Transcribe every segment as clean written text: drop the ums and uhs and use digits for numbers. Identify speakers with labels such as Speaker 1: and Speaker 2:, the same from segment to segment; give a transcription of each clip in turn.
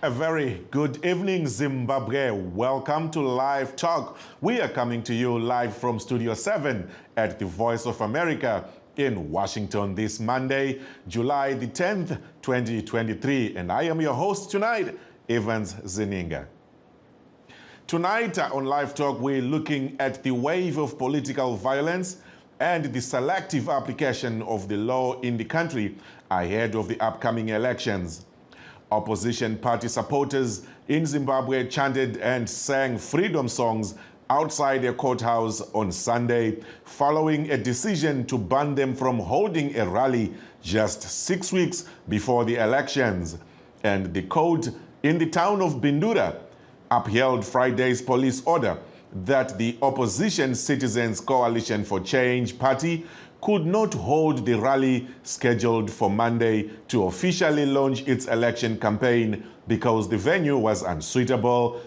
Speaker 1: A very good evening, Zimbabwe. Welcome to Live Talk. We are coming to you live from Studio 7 at the Voice of America in Washington this Monday, July the 10th, 2023. And I am your host tonight, Evans Zeninga. Tonight on Live Talk, we're looking at the wave of political violence and the selective application of the law in the country ahead of the upcoming elections. Opposition party supporters in Zimbabwe chanted and sang freedom songs outside a courthouse on Sunday, following a decision to ban them from holding a rally just 6 weeks before the elections. And the court in the town of Bindura upheld Friday's police order that the opposition Citizens Coalition for Change party could not hold the rally scheduled for Monday to officially launch its election campaign because the venue was unsuitable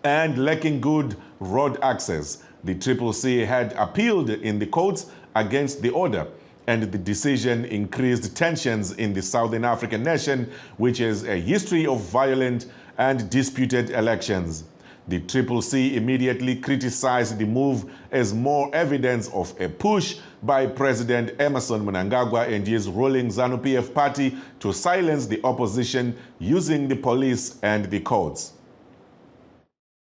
Speaker 1: and lacking good road access. The CCC had appealed in the courts against the order, and the decision increased tensions in the Southern African nation, which has a history of violent and disputed elections. The CCC immediately criticized the move as more evidence of a push by President Emmerson Mnangagwa and his ruling ZANU-PF party to silence the opposition using the police and the courts.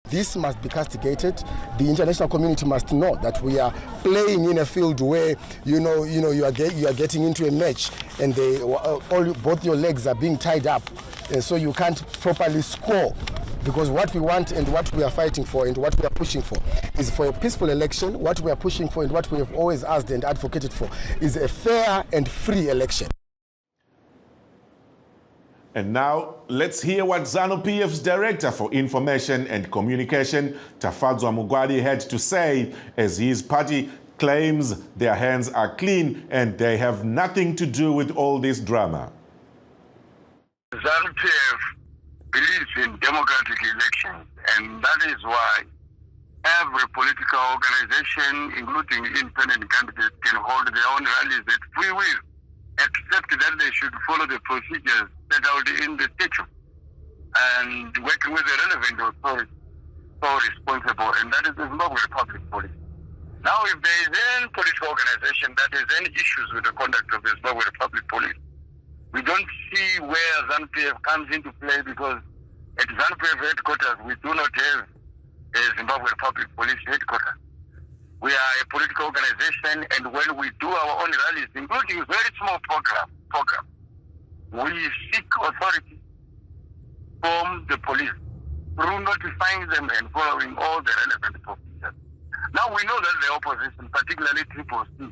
Speaker 2: This must be castigated. The international community must know that we are playing in a field where you are getting into a match and both your legs are being tied up, and so you can't properly score. Because what we want and what we are fighting for and what we are pushing for is for a peaceful election. What we are pushing for and what we have always asked and advocated for is a fair and free election.
Speaker 1: And now, let's hear what ZANU-PF's Director for Information and Communication, Tafadzwa Mugwadi, had to say as his party claims their hands are clean and they have nothing to do with all this drama.
Speaker 3: ZANU-PF believes in democratic elections, and that is why every political organization, including independent candidates, can hold their own rallies at free will, except that they should follow the procedures set out in the statute and working with the relevant authorities so responsible, and that is the Zimbabwe Republic Police. Now, if there is any political organization that has any issues with the conduct of the Zimbabwe Republic Police, we don't see where ZANU-PF comes into play, because at ZANU-PF headquarters, we do not have a Zimbabwe Republic Police headquarters. We are a political organization, and when we do our own rallies, including very small program, we seek authority from the police through notifying them and following all the relevant procedures. Now, we know that the opposition, particularly CCC,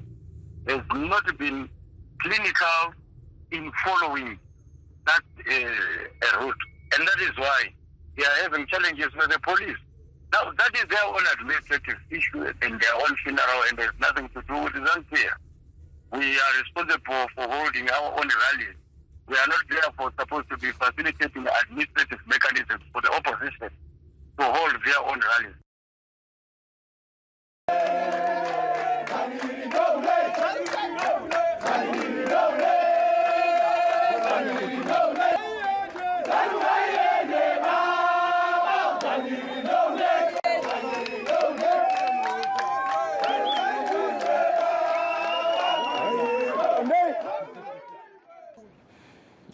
Speaker 3: has not been clinical in following that route, and that is why they are having challenges with the police. Now, that is their own administrative issue and their own funeral, and there's nothing to do with ZANU-PF. We are responsible for holding our own rallies. We are not therefore supposed to be facilitating administrative mechanisms for the opposition to hold their own rallies.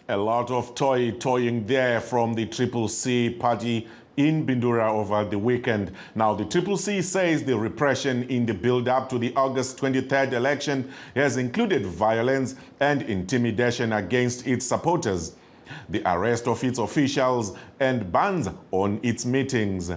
Speaker 1: A lot of toying there from the CCC party in Bindura over the weekend. Now, the CCC says the repression in the build-up to the August 23rd election has included violence and intimidation against its supporters, the arrest of its officials, and bans on its meetings.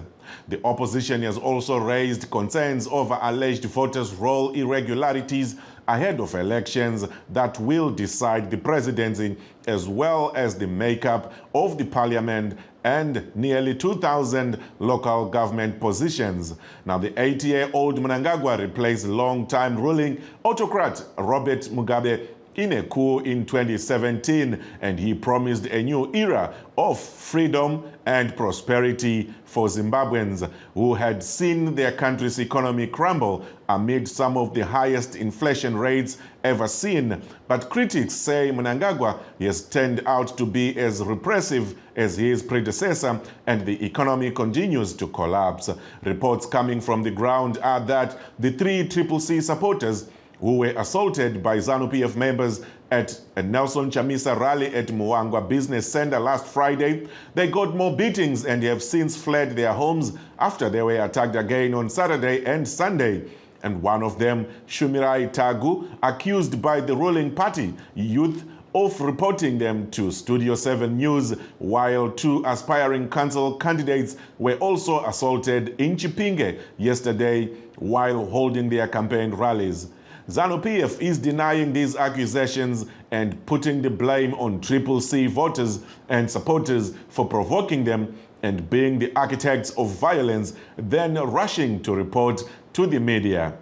Speaker 1: The opposition has also raised concerns over alleged voters' roll irregularities ahead of elections that will decide the presidency, as well as the makeup of the parliament and nearly 2,000 local government positions. Now, the 80-year-old Mnangagwa replaced long-time ruling autocrat Robert Mugabe in a coup in 2017, and he promised a new era of freedom and prosperity for Zimbabweans who had seen their country's economy crumble amid some of the highest inflation rates ever seen. But critics say Mnangagwa has turned out to be as repressive as his predecessor, and the economy continues to collapse. Reports coming from the ground are that the three CCC supporters who were assaulted by ZANU-PF members at a Nelson Chamisa rally at Muangwa Business Center last Friday, they got more beatings and have since fled their homes after they were attacked again on Saturday and Sunday. And one of them, Shumirai Tagu, accused by the ruling party youth of reporting them to Studio 7 News, while two aspiring council candidates were also assaulted in Chipinge yesterday while holding their campaign rallies. ZANU-PF is denying these accusations and putting the blame on CCC voters and supporters for provoking them and being the architects of violence, then rushing to report to the media.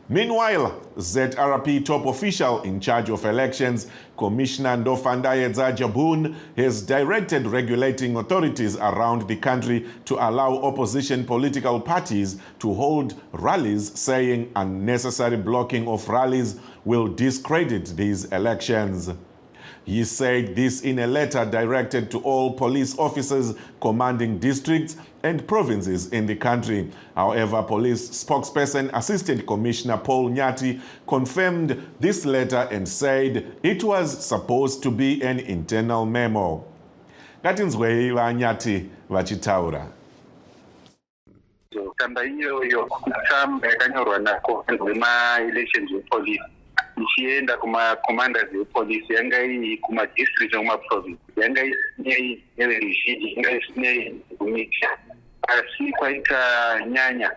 Speaker 1: Meanwhile, ZRP top official in charge of elections, Commissioner Ndofandaye Jabun, has directed regulating authorities around the country to allow opposition political parties to hold rallies, saying unnecessary blocking of rallies will discredit these elections. He said this in a letter directed to all police officers commanding districts and provinces in the country. However, police spokesperson Assistant Commissioner Paul Nyati confirmed this letter and said it was supposed to be an internal memo. Ngatinzwei vaNyati vachitaura.
Speaker 4: Tsamba iyoyo tsamba yakanyorwa elections police. Ichienda kuma commanders vepolisi yanga iyi kuma district nekuma province yanga iyi neveruzhinji yanga isinei kumicha asi kwaita nyanya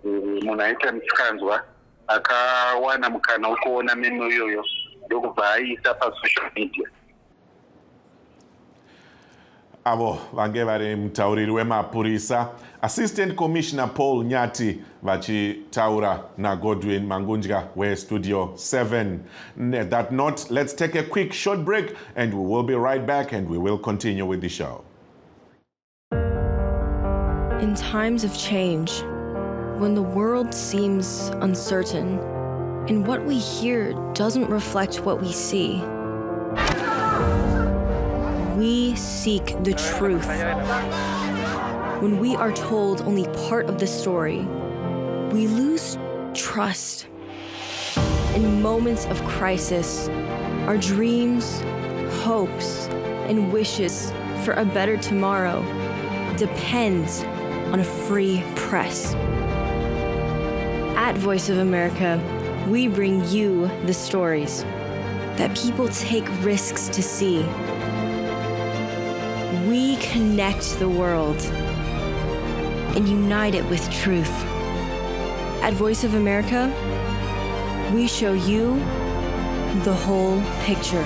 Speaker 4: munhu aita musikanzwa akawana mukana wekuona memo iyoyo ndokubva aiisa pasocial media.
Speaker 1: Avo vange vari mutauriri wemapurisa, Assistant Commissioner Paul Nyati vachitaura naGodwin Mangunja weStudio 7. At that note, let's take a quick short break and we will be right back and we will continue with the show.
Speaker 5: In times of change, when the world seems uncertain and what we hear doesn't reflect what we see, we seek the truth. When we are told only part of the story, we lose trust. In moments of crisis, our dreams, hopes, and wishes for a better tomorrow depends on a free press. At Voice of America, we bring you the stories that people take risks to see. We connect the world and unite it with truth. At Voice of America, we show you the whole picture.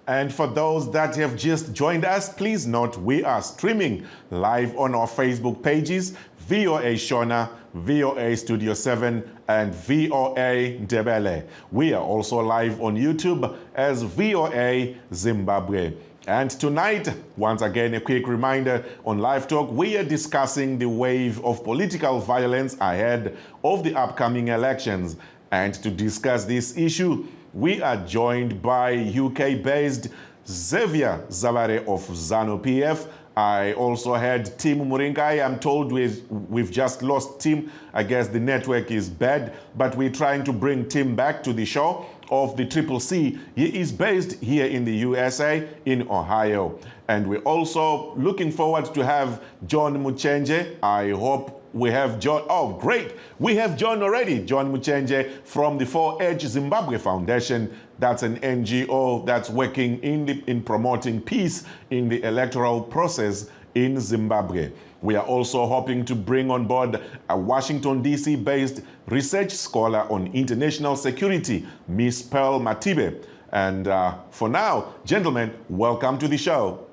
Speaker 1: And for those that have just joined us, please note we are streaming live on our Facebook pages, VOA Shona, VOA Studio 7, and VOA Ndebele. We are also live on YouTube as VOA Zimbabwe. And tonight, once again, a quick reminder on LiveTalk, we are discussing the wave of political violence ahead of the upcoming elections. And to discuss this issue, we are joined by UK-based Xavier Zavare of ZANU-PF. I also had Tim Muringai. I'm told we've just lost Tim. I guess the network is bad, but we're trying to bring Tim back to the show of the CCC. He is based here in the USA, in Ohio. And we're also looking forward to have John Muchenje. I hope we have John. Oh, great. We have John already. John Muchenje from the 4H Zimbabwe Foundation. That's an NGO that's working in promoting peace in the electoral process in Zimbabwe. We are also hoping to bring on board a Washington, D.C.-based research scholar on international security, Miss Pearl Matibe. And for now, gentlemen, welcome to the show.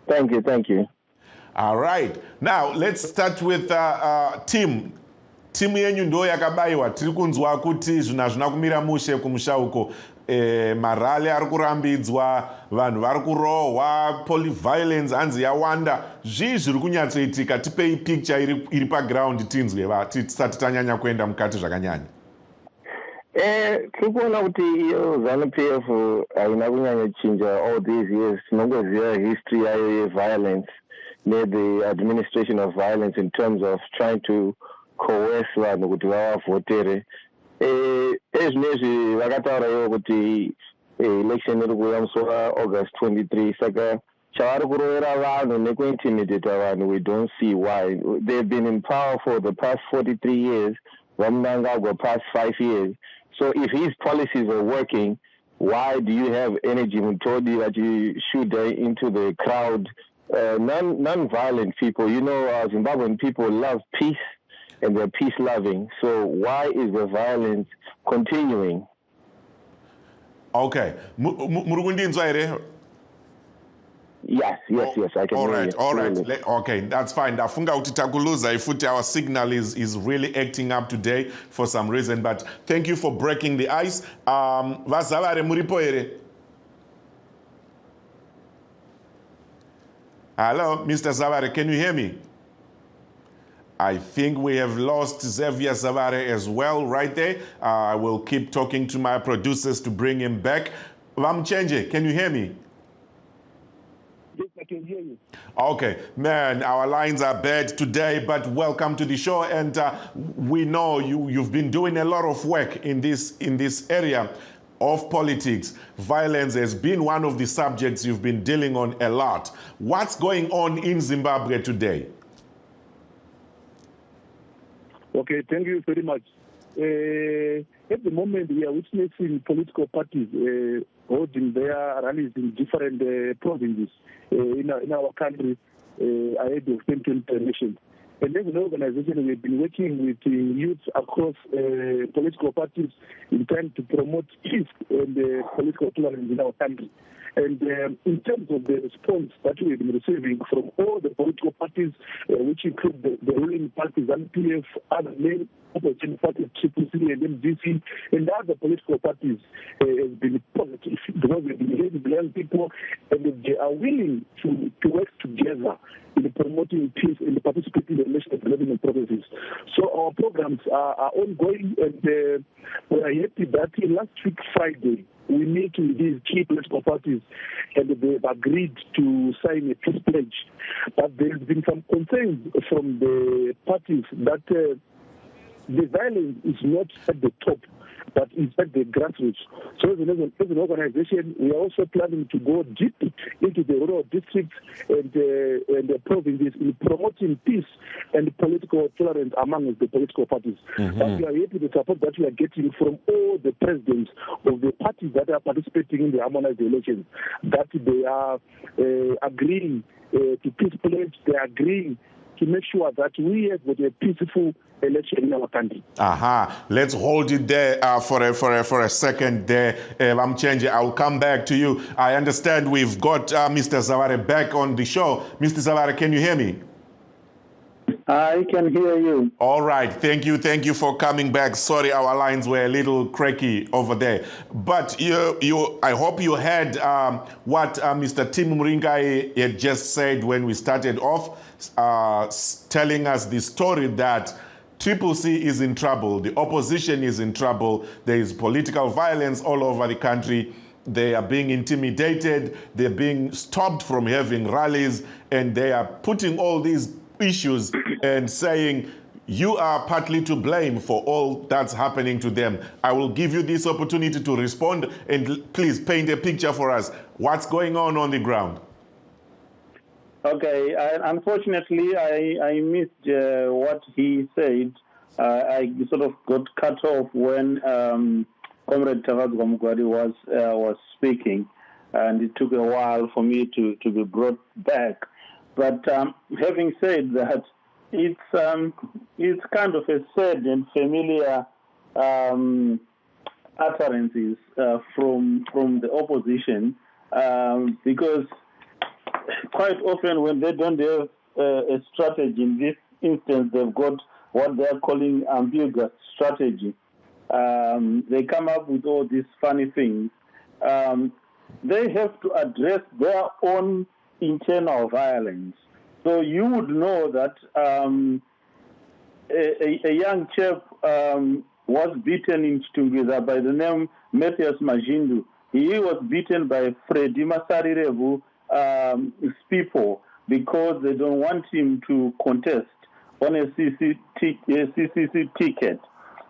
Speaker 6: Thank you, thank you.
Speaker 1: All right. Now, let's start with Tim. Timu yenyu ndo yakabayiwa. Tiri kunzwa kuti zvina kumira mushe kumusha uko. Marali ari kurambidzwa, vanhu vari kurohwa, polyviolence hanzi yawanda. Zviri kunyatsoitika. Tipei picture iri paground tinzwe tisati tanyanya kuenda mukati zvakanyanya.
Speaker 6: Tiri kuona kuti ZANU-PF haina kunyanya chinja all these years. Tinongoziva history yayo yeviolence the administration of violence in terms of trying to coerce vanhu kuti vavavotere. Ezvinezvi vakataura ivo kuti election iri kuuya musi August 23, saka chavari kurovera vanhu nekuintimidata vanhu, we don't see why. They've been in power for the past 43 years, Vamnangagwa past 5 years. So if his policies are working, why do you have energy Mutodi that you shoot into the crowd? Non-violent people, Zimbabwean people love peace and they're peace-loving. So why is the violence continuing?
Speaker 1: Okay. Murugundinzwa ere?
Speaker 6: Yes, I can hear you.
Speaker 1: All right. Okay, that's fine. Ndafunga kuti takuluza ifuti our signal is really acting up today for some reason, but thank you for breaking the ice. Vazavare muripo ere? Hello, Mr. Zavare, can you hear me? I think we have lost Xavier Zavare as well right there. I will keep talking to my producers to bring him back. Vamchenje, can you hear me?
Speaker 7: Yes, I can hear you.
Speaker 1: Okay, man, our lines are bad today, but welcome to the show. And we know you've been doing a lot of work in this area of politics. Violence has been one of the subjects you've been dealing on a lot. What's going on in Zimbabwe today?
Speaker 7: Okay, thank you very much. At the moment, we are witnessing political parties holding their rallies in different provinces in our country ahead of 2020 elections. And as an organization, we've been working with youth across political parties in trying to promote peace and political tolerance in our country. And in terms of the response that we've been receiving from all the political parties, which include the ruling parties, ZANU-PF, other main opposition parties, CCC and MDC, and other political parties, has been positive because we've been hearing the young people and they are willing to work together in promoting peace and participating in the national development processes. So our programs are ongoing, and we are happy that last week Friday, we meet with these key political parties and they've agreed to sign a peace pledge. But there's been some concerns from the parties that the violence is not at the top, but it's at the grassroots. So as an organization, we are also planning to go deep into the rural districts and the provinces in promoting peace and political tolerance among the political parties. Mm-hmm. And we are happy with the support that we are getting from all the presidents of the parties that are participating in the harmonized elections, that they are agreeing to peace pledge, they are agreeing to make sure that we have got a peaceful election in our country.
Speaker 1: Let's hold it there for a second there. Vamchenje, I'll come back to you. I understand we've got Mr. Zavare back on the show. Mr. Zavare, can you hear me?
Speaker 6: I can hear you.
Speaker 1: All right. Thank you for coming back. Sorry, our lines were a little cracky over there. But I hope you heard what Mr. Tim Muringai had just said when we started off, telling us the story that CCC is in trouble, the opposition is in trouble, there is political violence all over the country, they are being intimidated, they're being stopped from having rallies, and they are putting all these issues and saying, you are partly to blame for all that's happening to them. I will give you this opportunity to respond, and please paint a picture for us. What's going on the ground?
Speaker 6: Okay, unfortunately, I missed what he said. I sort of got cut off when Comrade Tavazwa Mugwadi was speaking, and it took a while for me to be brought back. But having said that, it's kind of a sad and familiar utterances from the opposition because quite often when they don't have a strategy. In this instance, they've got what they're calling ambiguous strategy. They come up with all these funny things. They have to address their own internal violence. So you would know that a young chap was beaten in Chitungwiza by the name Matthias Majindu. He was beaten by Freddy Masarirevu people because they don't want him to contest on a CCC ticket.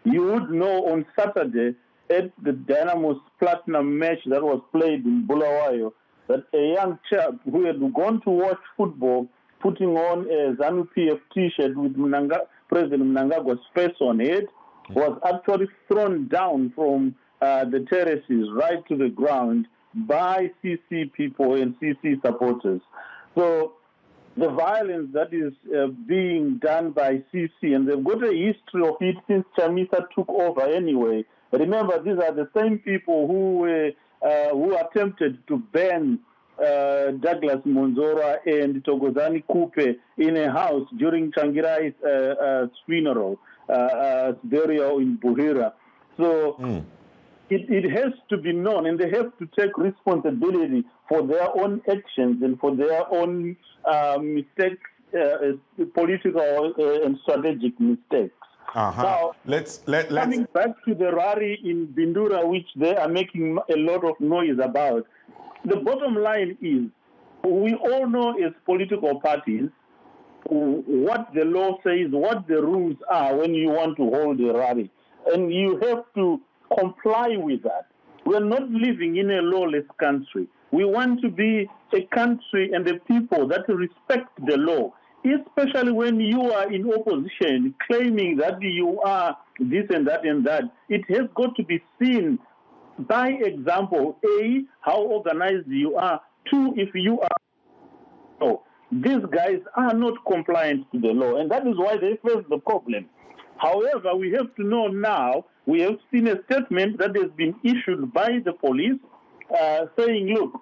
Speaker 6: You would know on Saturday at the Dynamo's Platinum match that was played in Bulawayo that a young chap who had gone to watch football putting on a ZANU-PF t-shirt with President Mnangagwa's face on it was actually thrown down from the terraces right to the ground by CC people and CC supporters. So the violence that is being done by CC, and they've got a history of it since Chamisa took over anyway. Remember, these are the same people who attempted to ban Douglas Monzora and Togozani Kupe in a house during Changirai's funeral, burial in Buhira. So it has to be known, and they have to take responsibility for their own actions and for their own mistakes, political and strategic mistakes. Now, let's coming back to the rally in Bindura, which they are making a lot of noise about. The bottom line is, we all know as political parties what the law says, what the rules are when you want to hold a rally, and you have to comply with that. We're not living in a lawless country. We want to be a country and a people that respect the law, especially when you are in opposition, claiming that you are this and that and that. It has got to be seen by example, A, how organized you are, 2, if you are. So these guys are not compliant to the law, and that is why they face the problem. However, we have to know now, we have seen a statement that has been issued by the police saying, look,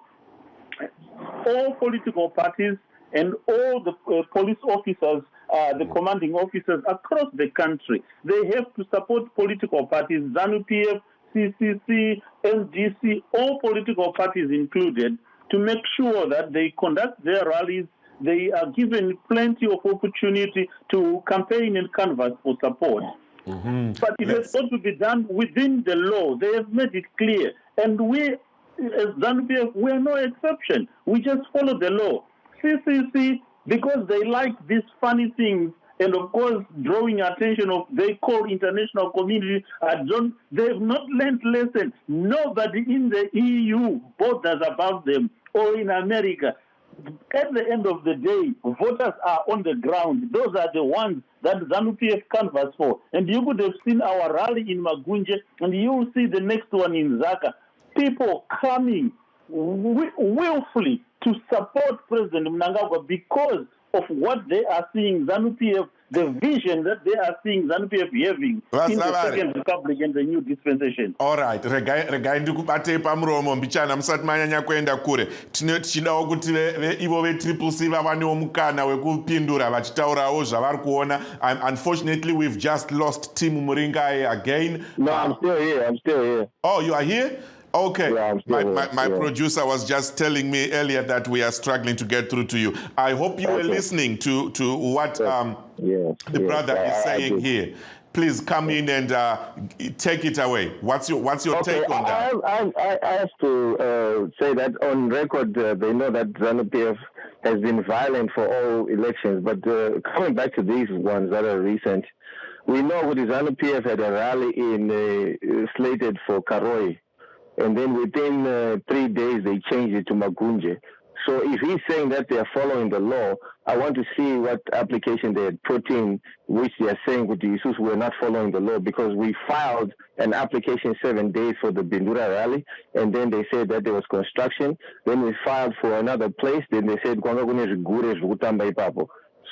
Speaker 6: all political parties and all the police officers, the commanding officers across the country, they have to support political parties, ZANU-PF, CCC, SGC, all political parties included, to make sure that they conduct their rallies. They are given plenty of opportunity to campaign and canvass for support. But it has got to be done within the law. They have made it clear. And we, as ZANU-PF, we are no exception. We just follow the law. CCC, because they like these funny things, and of course, drawing attention of, they call international community, they have not learned lesson. Nobody in the EU borders about them, or in America. At the end of the day, voters are on the ground. Those are the ones that ZANU-PF canvass for. And you could have seen our rally in Magunje, and you will see the next one in Zaka. People coming willfully to support President Mnangagwa because of what they are seeing ZANU-PF, the vision that they are seeing ZANU-PF having in the Second Republic and the new dispensation.
Speaker 1: All right, regai ndikubate pamuromo mbichana musati manyanya kuenda kure. Tichidawo kuti ivo ve-Triple C vawanewo mukana wekupindura vachitaurawo zvavari kuona. Unfortunately, we've just lost Tim Muringai again.
Speaker 6: No, I'm still here.
Speaker 1: Oh, you are here? Okay.
Speaker 6: Yeah,
Speaker 1: my producer was just telling me earlier that we are struggling to get through to you. I hope you were listening to what the brother is saying here. Please come in and take it away. What's your take on that?
Speaker 6: I have to say that on record, they know that ZANU-PF has been violent for all elections. But coming back to these ones that are recent, we know that ZANU-PF had a rally slated for Karoi. And then within 3 days, they changed it to Magunje. So if he's saying that they are following the law, I want to see what application they had put in, which they are saying with the issues we're not following the law, because we filed an application 7 days for the Bindura rally, and then they said that there was construction. Then we filed for another place. Then they said,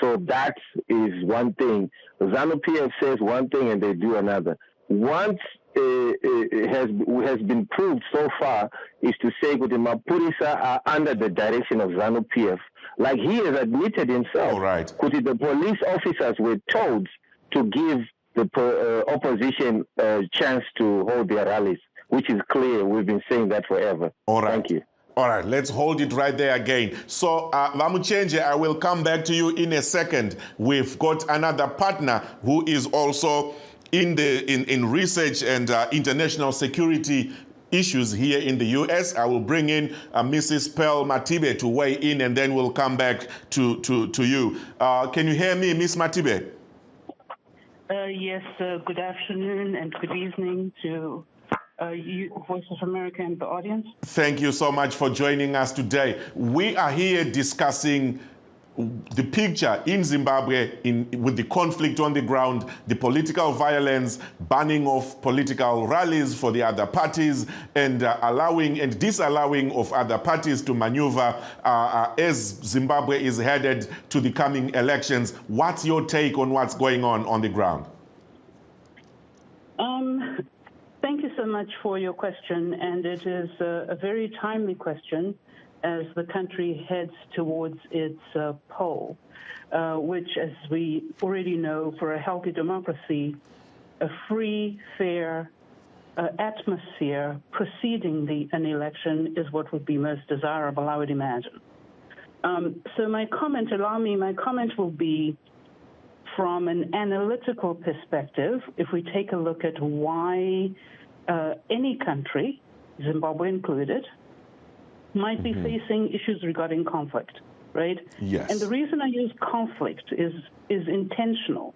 Speaker 6: so that is one thing. ZANU-PF says one thing and they do another. Once has been proved so far is to say that the Mapurisa are under the direction of ZANU-PF. like he has admitted himself.
Speaker 1: All right.
Speaker 6: The police officers were told to give the opposition a chance to hold their rallies, which is clear. We've been saying that forever.
Speaker 1: All right.
Speaker 6: Thank you.
Speaker 1: All right, let's hold it right there again. So, Vamuchenje, I will come back to you in a second. We've got another partner who is also in research and international security issues here in the U.S. I will bring in Mrs. Pearl Matibe to weigh in, and then we'll come back to you. Can you hear me, Miss Matibe?
Speaker 8: Yes, good afternoon and good evening to you, Voice of America, and the audience.
Speaker 1: Thank you so much for joining us today. We are here discussing the picture in Zimbabwe with the conflict on the ground, the political violence, banning of political rallies for the other parties, and allowing and disallowing of other parties to maneuver as Zimbabwe is headed to the coming elections. What's your take on what's going on the ground?
Speaker 8: Thank you so much for your question, and it is a very timely question as the country heads towards its poll, which, as we already know, for a healthy democracy, a free, fair atmosphere preceding an election is what would be most desirable, I would imagine. So my comment will be from an analytical perspective. If we take a look at why any country, Zimbabwe included, might be facing issues regarding conflict, right?
Speaker 1: Yes.
Speaker 8: And the reason I use conflict is intentional,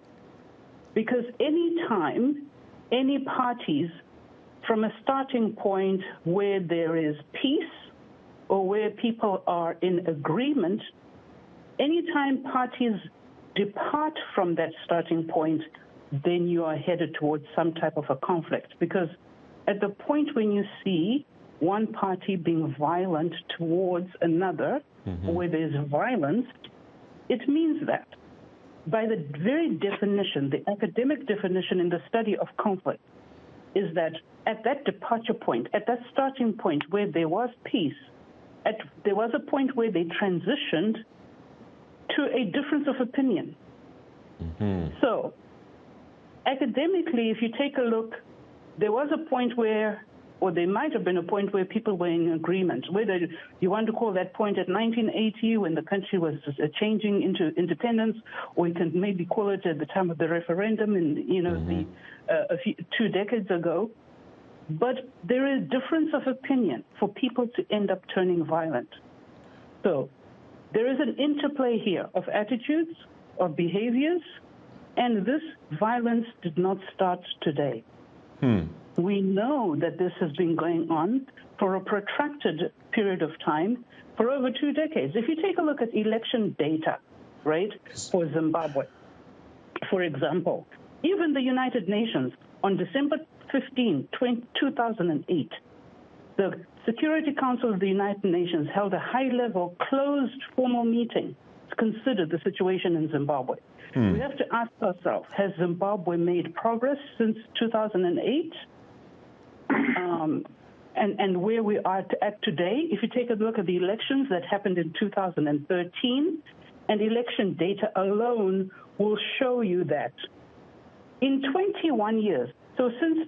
Speaker 8: because any time any parties from a starting point where there is peace or where people are in agreement, anytime parties depart from that starting point, then you are headed towards some type of a conflict. Because at the point when you see one party being violent towards another, where there's violence, it means that by the very definition, the academic definition in the study of conflict, is that at that departure point, at that starting point where there was peace, there was a point where they transitioned to a difference of opinion. So academically, if you take a look, there was a point where, or there might have been a point where people were in agreement, whether you want to call that point at 1980 when the country was changing into independence, or you can maybe call it at the time of the referendum in, 2 decades ago. But there is difference of opinion for people to end up turning violent. So there is an interplay here of attitudes, of behaviors, and this violence did not start today. We know that this has been going on for a protracted period of time, for over 2 decades. If you take a look at election data, right, for Zimbabwe, for example, even the United Nations on December 15, 2008, the Security Council of the United Nations held a high-level, closed formal meeting to consider the situation in Zimbabwe. We have to ask ourselves, has Zimbabwe made progress since 2008? And where we are at today, if you take a look at the elections that happened in 2013, and election data alone will show you that in 21 years, so since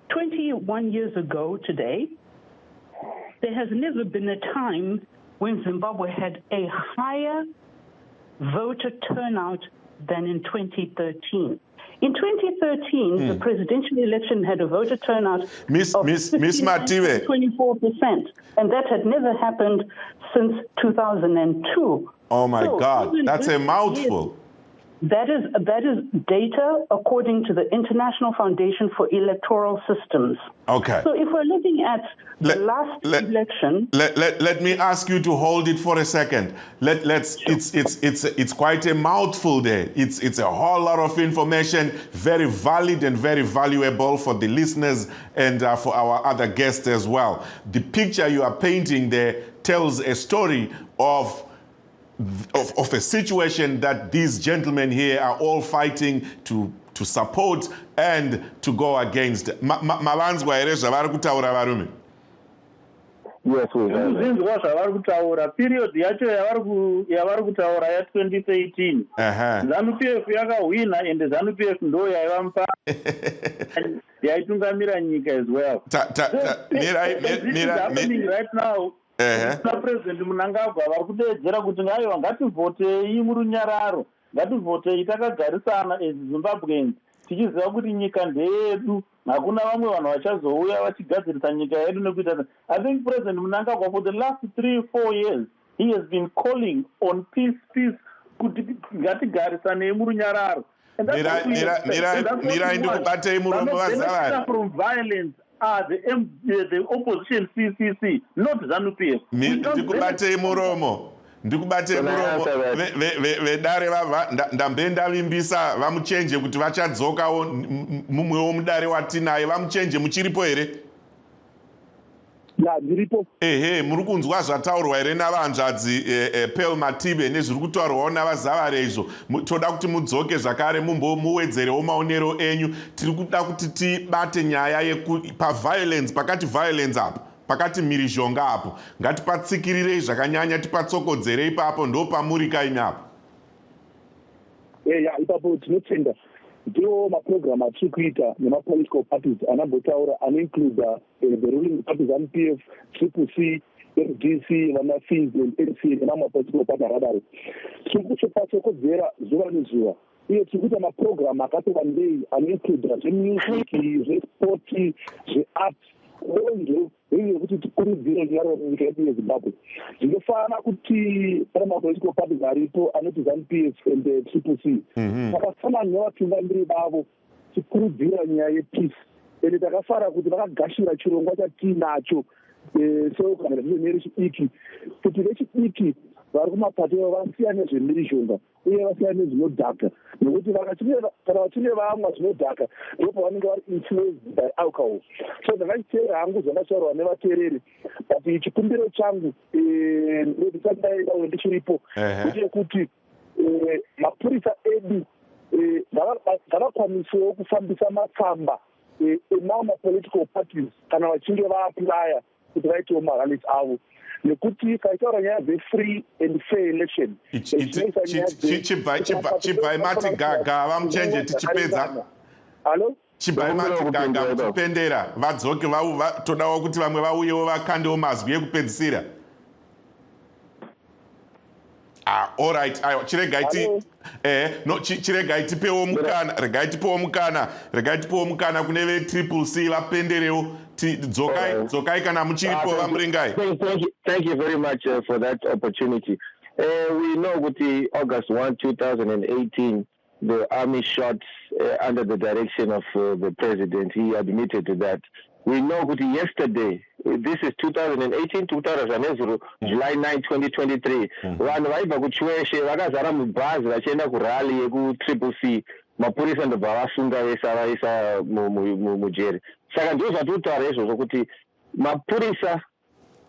Speaker 8: 21 years ago today, there has never been a time when Zimbabwe had a higher voter turnout than in 2013. In 2013, the presidential election had a voter turnout of
Speaker 1: Miss Matibe,
Speaker 8: 24%, and that had never happened since 2002.
Speaker 1: Oh my God, that's a mouthful.
Speaker 8: That is data according to the International Foundation for Electoral Systems.
Speaker 1: Okay.
Speaker 8: So if we're looking at the last election,
Speaker 1: let me ask you to hold it for a second. It's quite a mouthful there. It's a whole lot of information, very valid and very valuable for the listeners and for our other guests as well. The picture you are painting there tells a story of a situation that these gentlemen here are all fighting to support and to go against. Malanzwa ere zvavari kutaura varume.
Speaker 6: Yes, we have.
Speaker 9: Zvinzwa zvavari kutaura period yacho yavari kutaura ya2013 ZANU-PF yakahwina and ZANU-PF ndo yaiva yaitungamira nyika as well. Happening right now. President Mnangagwa vari kuteedzera kuti ngaiwa ngativhotei murunyararo, ngativhotei takagarisana as Zimbabweans tichiziva kuti nyika ndeyedu, hakuna vamwe vanhu vachazouya vachigadzirisa nyika yedu nekuita. I think President Mnangagwa for the last 3-4 years he has been calling on peace kuti ngatigarisane murunyararo. From violence are the opposition CCC, not ZANU-PF.
Speaker 1: Ndikubatei muromo vedare ndambe ndavimbisa vamuchenje kuti vachadzokawo mumwewo mudare watinaye, vamuchenje muchiripo here?
Speaker 7: Ndiripo.
Speaker 1: Muri kunzwa zvataurwa here navanzvadzi Pearl Matibe nezviri kutaurwawo navazavare izvo? Toda kuti mudzoke zvakare muwedzerewo maonero enyu. Tiri kuda kuti tibate nyaya paviolence, pakati violence apo, pakati mhirizhonga apo, ngatipatsikirire zvakanyanya, tipatsokodzere ipapo, ndo pamuri kaini apo.
Speaker 7: Ipapo tinotenda ndiwo maprogramu atiri kuita nemapolitical parties anambotaura anoinclude the ruling party ZANU-PF, CCC, MDC, vanaFees and NC nemamwe mapolitical party akadaro. Tiri kutopatsokodzera zuva nezuva uye tiri kuita maprogramu akati wandei anoinclude zvemusic, zvesport, zveart, uye kuti tikurudzire nyaro nyika yedu yeZimbabwe. Zvinofanira kuti pane mapolitical parties aripo anoti ZANU-PF and CCC vakafanana nevatungamiri vavo tikurudzira nyaya yepeace, ende takafara kuti vakagashira chirongwa chatinacho seorganization rechidiki kuti vechidiki vari kumapato vasiyane zvemhirizhonga uye vasiyane nezvinodhaka, nekuti kana vachinge vamwa zvinodhaka ndipo vanenge vari influenced by alcohol. So ndakachiteera hangu zvandataurwa nevateereri, but chikumbiro changu ndichandaenda ndichiripo kuti mapurisa edu ngavakwanisewo kufambisa matsamba emamwe mapolitical parties kana vachinge vaaplya kuti vaitewo marallies avo, nekuti kaitaura nyaya dze-free and fair election
Speaker 1: chibvai mati gaga vamuchenje tichipedza. Chibhai mati gaga muchipendera vadzoke todawo kuti vamwe vauyewo vakandewo mazwi ekupedzisira. Alright, chiregai tipewo mukana, regai tipewo mukana kune ve-CCC vapenderewo. Dzokai kana muchiripo vamuringai.
Speaker 6: Thank you very much for that opportunity. We know with August 1, 2018, the army shot under the direction of the president. He admitted to that. We know that yesterday, this is 2018, 2000, July 9, 2023, vanhu vaibva kuchweshe vakazara mubhazi vachienda kurali yeku-CCC, mapurisa ndobva vasunga vese vaisa mujeri. Saka ndizvo zvatiri kutaura izvozvo kuti mapurisa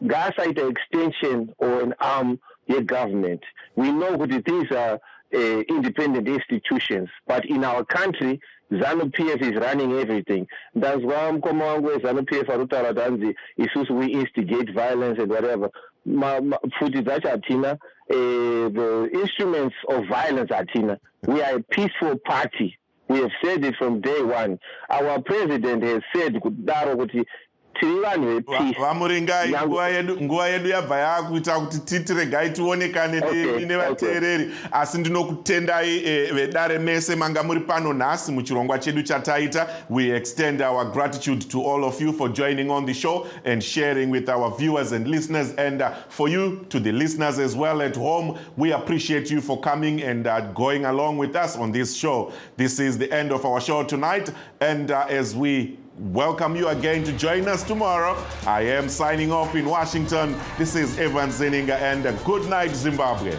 Speaker 6: ngaasaita extension or an arm ye-government. We know that these are independent institutions, but in our country, ZANU-PF is running everything. Ndazwa mukoma wangu we-ZANU-PF arutaura kuti isusu we instigate violence and whatever. Futi dzacho hatina, the instruments of violence hatina. We are a peaceful party. We have said it from day one. Our president has said kudaro kuti
Speaker 1: vamuringai nguva yedu yabva yakuita kuti titiregai tionekane nevateereri, asi ndinokutendai vedare mese manga muri pano nhasi muchirongwa chedu chataita. We extend our gratitude to all of you for joining on the show and sharing with our viewers and listeners, and for you, to the listeners as well at home, we appreciate you for coming and going along with us on this show. This is the end of our show tonight, and as we welcome you again to join us tomorrow, I am signing off in Washington. This is Evan Zeninga, and good night, Zimbabwe.